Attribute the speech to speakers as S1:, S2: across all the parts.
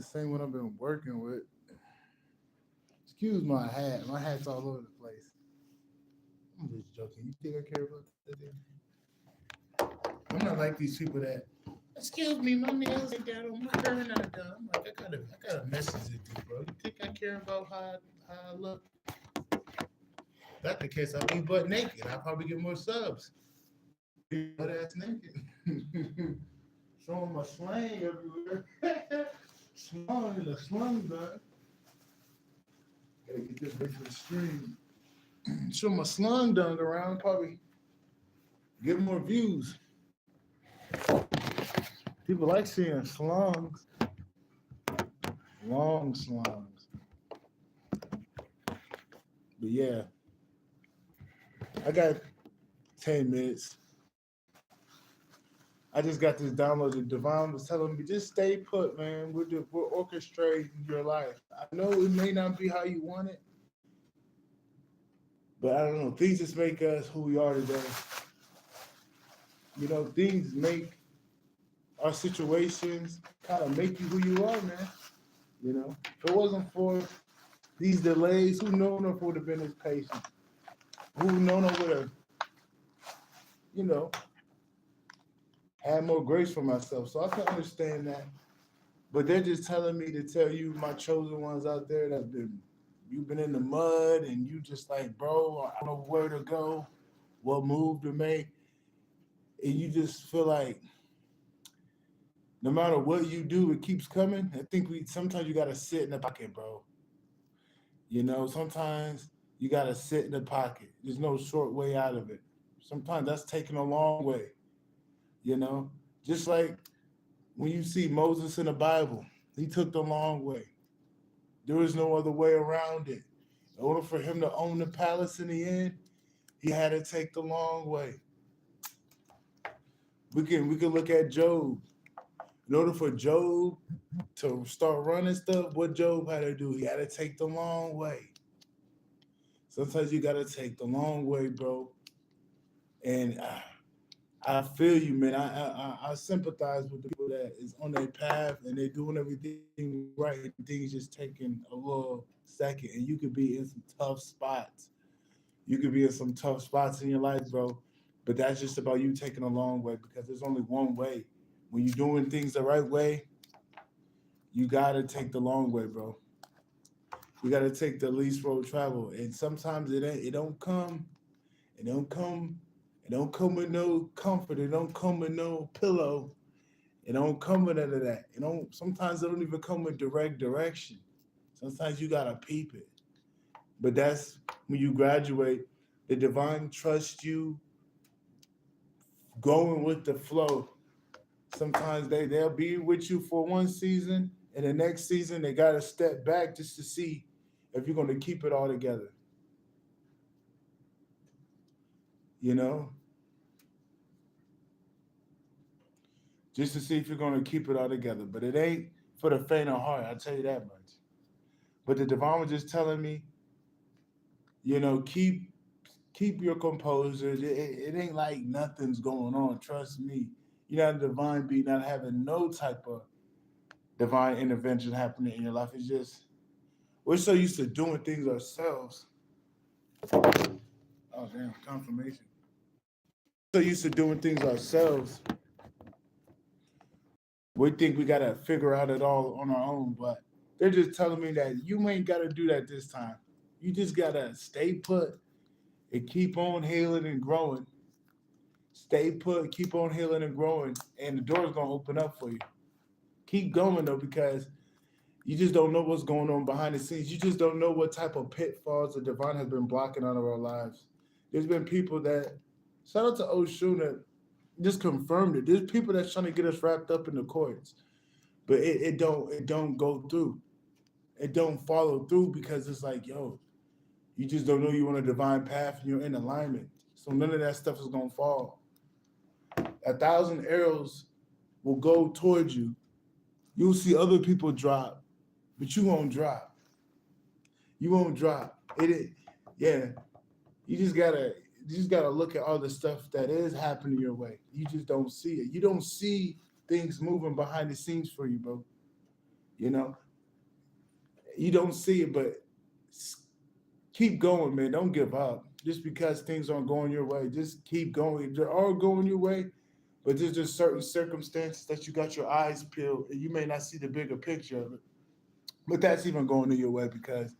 S1: same one I've been working with. Excuse my hat. My hat's all over the place. I'm just joking. You think I care about that? I'm not like these people that. Excuse me, my nails ain't done. Or my hair not done. Like I got a message to do, bro. You think I care about how I look? If that's the case, I'll be butt naked. I'll probably get more subs. Be butt ass naked. Showing my slang everywhere. Slung in a slung bag. Gotta get this big for the stream. Show my slung dung around, probably get more views. People like seeing slungs, long slungs. But yeah, I got 10 minutes. I just got this downloaded. Devon was telling me, just stay put, man. We're orchestrating your life. I know it may not be how you want it, but I don't know. Things just make us who we are today. You know, things make our situations kind of make you who you are, man. You know, if it wasn't for these delays, who known if would have been as patient? Who known if would have, you know, had more grace for myself? So I can understand that. But they're just telling me to tell you, my chosen ones out there, that been you've been in the mud and you just like, bro, I don't know where to go, what move to make, and you just feel like no matter what you do, it keeps coming. I think we sometimes you gotta sit in the pocket, bro. You know, sometimes you gotta sit in the pocket. There's no short way out of it. Sometimes that's taking a long way. You know, just like when you see Moses in the Bible, he took the long way. There was no other way around it. In order for him to own the palace in the end, he had to take the long way. We can look at Job. In order for Job to start running stuff, what Job had to do, he had to take the long way. Sometimes you gotta take the long way, bro. And I feel you, man. I sympathize with the people that is on their path and they're doing everything right, and things just taking a little second. And you could be in some tough spots. You could be in some tough spots in your life, bro. But that's just about you taking a long way because there's only one way. When you're doing things the right way, you gotta take the long way, bro. You gotta take the least road travel. And sometimes it don't come, it don't come, it don't come with no comfort, it don't come with no pillow, it don't come with none of that. It don't sometimes it don't even come with direct direction. Sometimes you gotta peep it. But that's when you graduate, the divine trusts you going with the flow. Sometimes they'll be with you for one season, and the next season they gotta step back just to see if you're gonna keep it all together. You know, just to see if you're gonna keep it all together. But it ain't for the faint of heart. I tell you that much. But the divine was just telling me, you know, keep your composure. It ain't like nothing's going on. Trust me. You're not a divine being, not having no type of divine intervention happening in your life. It's just we're so used to doing things ourselves. Oh damn, confirmation. So used to doing things ourselves. We think we gotta figure out it all on our own, but they're just telling me that you ain't gotta do that this time. You just gotta stay put and keep on healing and growing. Stay put, keep on healing and growing, and the door's gonna open up for you. Keep going though, because you just don't know what's going on behind the scenes. You just don't know what type of pitfalls the divine has been blocking out of our lives. There's been people that shout out to Oshun that just confirmed it. There's people that's trying to get us wrapped up in the courts, but it don't go through. It don't follow through because it's like, yo, you just don't know you're on a divine path and you're in alignment. So none of that stuff is gonna fall. 1,000 arrows will go towards you. You'll see other people drop, but you won't drop. You won't drop. Yeah. You just gotta look at all the stuff that is happening your way. You just don't see it. You don't see things moving behind the scenes for you, bro. You know, you don't see it, but keep going, man. Don't give up. Just because things aren't going your way, just keep going. They are going your way, but there's just certain circumstances that you got your eyes peeled, and you may not see the bigger picture of it. But that's even going in your way because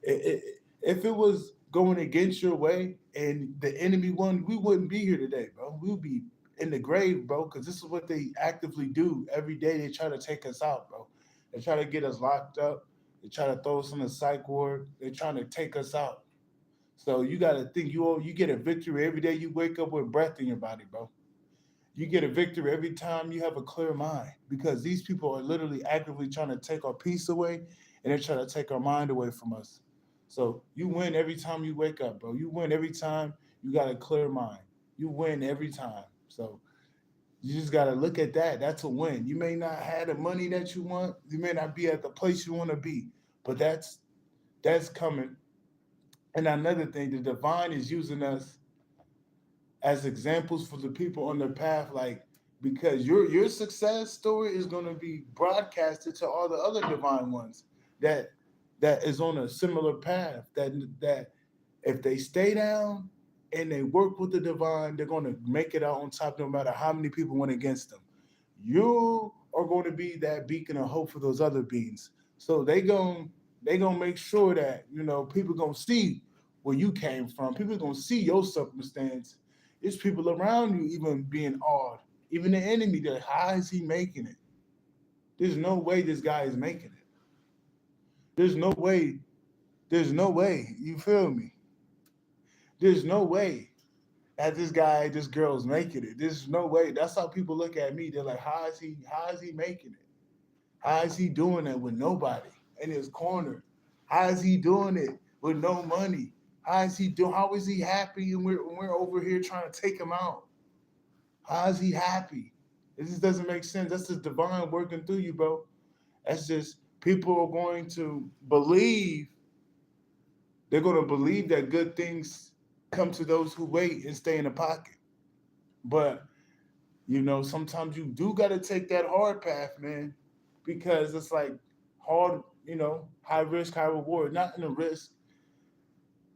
S1: if it was going against your way and the enemy won, we wouldn't be here today, bro. We'd be in the grave, bro, because this is what they actively do every day. They try to take us out, bro. They try to get us locked up. They try to throw us in the psych ward. They're trying to take us out. So you got to think you get a victory every day you wake up with breath in your body, bro. You get a victory every time you have a clear mind because these people are literally actively trying to take our peace away and they're trying to take our mind away from us. So you win every time you wake up, bro. You win every time you got a clear mind. You win every time. So you just got to look at that. That's a win. You may not have the money that you want. You may not be at the place you want to be, but that's coming. And another thing, the divine is using us as examples for the people on their path, like because your success story is going to be broadcasted to all the other divine ones that that is on a similar path. That if they stay down and they work with the divine, they're going to make it out on top, no matter how many people went against them. You are going to be that beacon of hope for those other beings. So they gonna make sure that people gonna see where you came from. People gonna see your circumstance. It's people around you even being awed. Even the enemy, that how is he making it? There's no way this guy is making it. There's no way. There's no way. You feel me? There's no way that this girl's making it. There's no way. That's how people look at me. They're like, how is he making it? How is he doing it with nobody in his corner? How is he doing it with no money? How is he happy and we're over here trying to take him out? How is he happy? It just doesn't make sense. That's just divine working through you, bro. That's just people are going to believe, they're going to believe that good things come to those who wait and stay in the pocket. But, sometimes you do got to take that hard path, man, because it's like hard, high risk, high reward. Not in a risk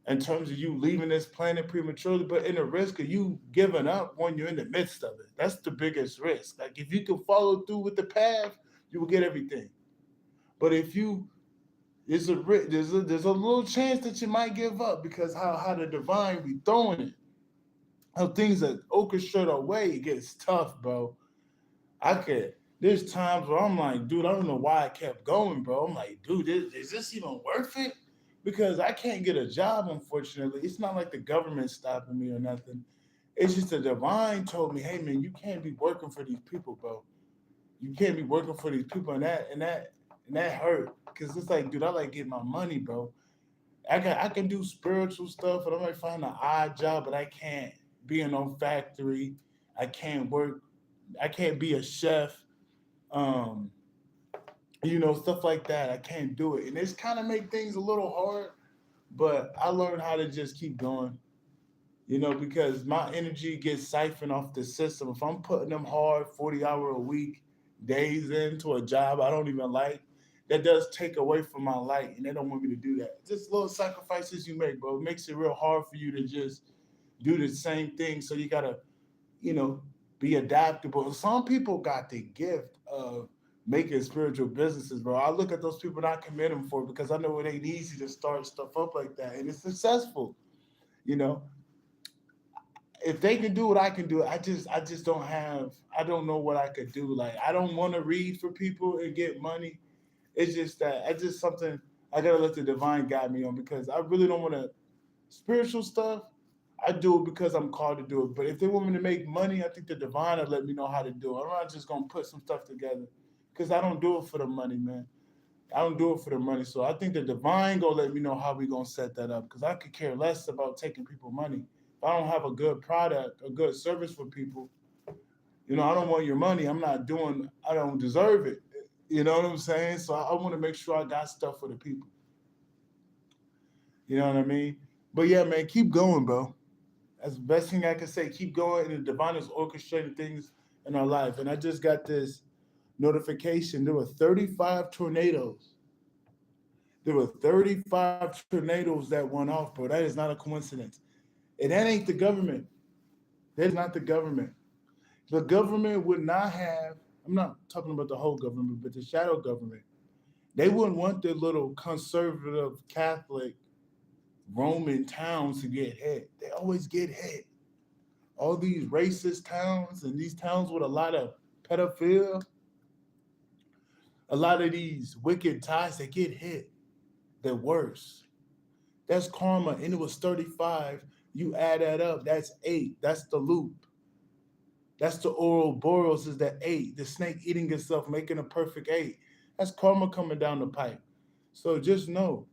S1: in terms of you leaving this planet prematurely, but in a risk of you giving up when you're in the midst of it. That's the biggest risk. Like if you can follow through with the path, you will get everything. But if you there's a little chance that you might give up because how the divine be throwing it, how things that orchestrate our way, it gets tough, bro. I could. There's times where I'm like, dude, I don't know why I kept going, bro. I'm like, dude, is this even worth it? Because I can't get a job, unfortunately. It's not like the government's stopping me or nothing. It's just the divine told me, hey man, you can't be working for these people, bro. You can't be working for these people, and that hurt. Cause it's like, dude, I like getting my money, bro. I can do spiritual stuff, and I might find an odd job, but I can't be in no factory. I can't work. I can't be a chef. Um, stuff like that. I can't do it, and it's kind of make things a little hard. But I learned how to just keep going. Because my energy gets siphoned off the system. If I'm putting them hard 40-hour a week days into a job I don't even like, that does take away from my light, and they don't want me to do that. Just little sacrifices you make, bro. It makes it real hard for you to just do the same thing. So you gotta, you know, be adaptable. Some people got the gift of making spiritual businesses, bro. I look at those people and I commend them for it because I know it ain't easy to start stuff up like that, and it's successful. You know, if they can do what I can do, I just don't have. I don't know what I could do. Like I don't want to read for people and get money. It's just that I just something I gotta let the divine guide me on because I really don't want to spiritual stuff. I do it because I'm called to do it. But if they want me to make money, I think the divine will let me know how to do it. I'm not just gonna put some stuff together because I don't do it for the money, man. I don't do it for the money. So I think the divine gonna let me know how we gonna set that up because I could care less about taking people money. If I don't have a good product, a good service for people, I don't want your money. I don't deserve it. You know what I'm saying? So I want to make sure I got stuff for the people. You know what I mean? But yeah, man, keep going, bro. That's the best thing I can say. Keep going, and the divine is orchestrating things in our life. And I just got this. notification, there were 35 tornadoes. There were 35 tornadoes that went off, bro. That is not a coincidence. And that ain't the government. That is not the government. The government would not have, I'm not talking about the whole government, but the shadow government. They wouldn't want their little conservative Catholic Roman towns to get hit. They always get hit. All these racist towns and these towns with a lot of pedophilia, a lot of these wicked ties, they get hit. They're worse. That's karma. And it was 35. You add that up, that's 8. That's the loop. That's the Ouroboros is the 8. The snake eating itself, making a perfect 8. That's karma coming down the pipe. So just know,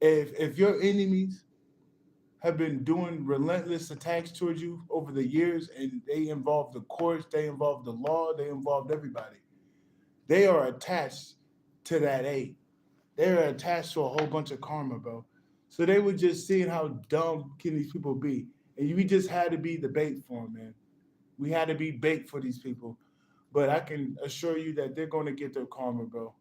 S1: if your enemies have been doing relentless attacks towards you over the years, and they involve the courts, they involve the law, they involved everybody. They are attached to that 8. They are attached to a whole bunch of karma, bro. So they were just seeing how dumb can these people be. And we just had to be the bait for them, man. We had to be bait for these people. But I can assure you that they're going to get their karma, bro.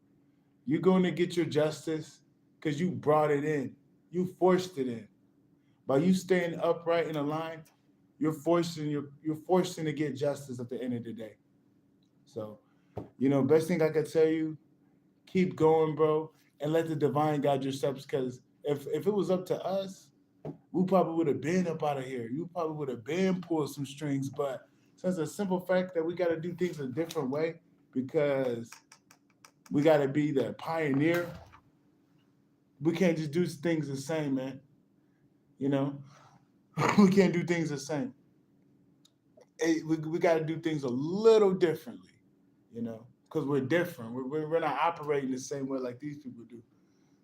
S1: You're going to get your justice because you brought it in. You forced it in. By you staying upright in a line, you're forcing to get justice at the end of the day. So, best thing I could tell you, keep going, bro, and let the divine guide your steps. Because if it was up to us, we probably would have been up out of here. You probably would have been pulled some strings. But since the simple fact that we got to do things a different way, because we got to be the pioneer, we can't just do things the same, man. You know, we can't do things the same. We got to do things a little differently, because we're different. We're not operating the same way like these people do.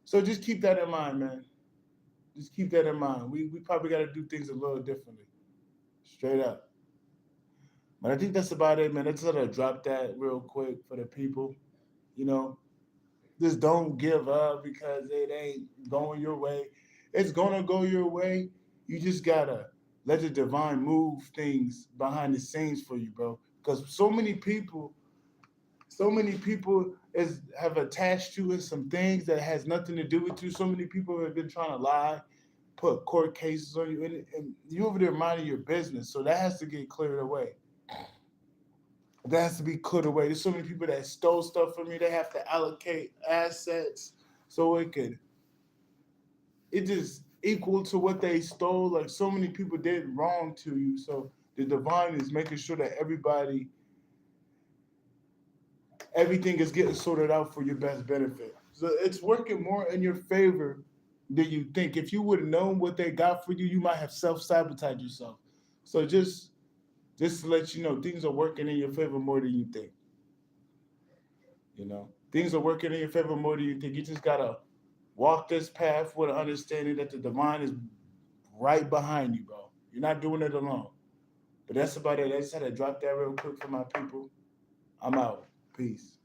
S1: So just keep that in mind, man. Just keep that in mind. We probably got to do things a little differently, straight up. But I think that's about it, man. I just gotta drop that real quick for the people. You know, just don't give up because it ain't going your way. It's gonna go your way. You just gotta let the divine move things behind the scenes for you, bro. Because so many people is have attached you in some things that has nothing to do with you. So many people have been trying to lie, put court cases on you, and you over there minding your business. So that has to get cleared away. That has to be cleared away. There's so many people that stole stuff from me. They have to allocate assets so it just equal to what they stole. Like so many people did wrong to you. So the divine is making sure that everything is getting sorted out for your best benefit. So it's working more in your favor than you think. If you would have known what they got for you, you might have self-sabotaged yourself. So just to let you know, things are working in your favor more than you think. Things are working in your favor more than you think. You just gotta walk this path with an understanding that the divine is right behind you, bro. You're not doing it alone. But that's about it. I just had to drop that real quick for my people. I'm out. Peace.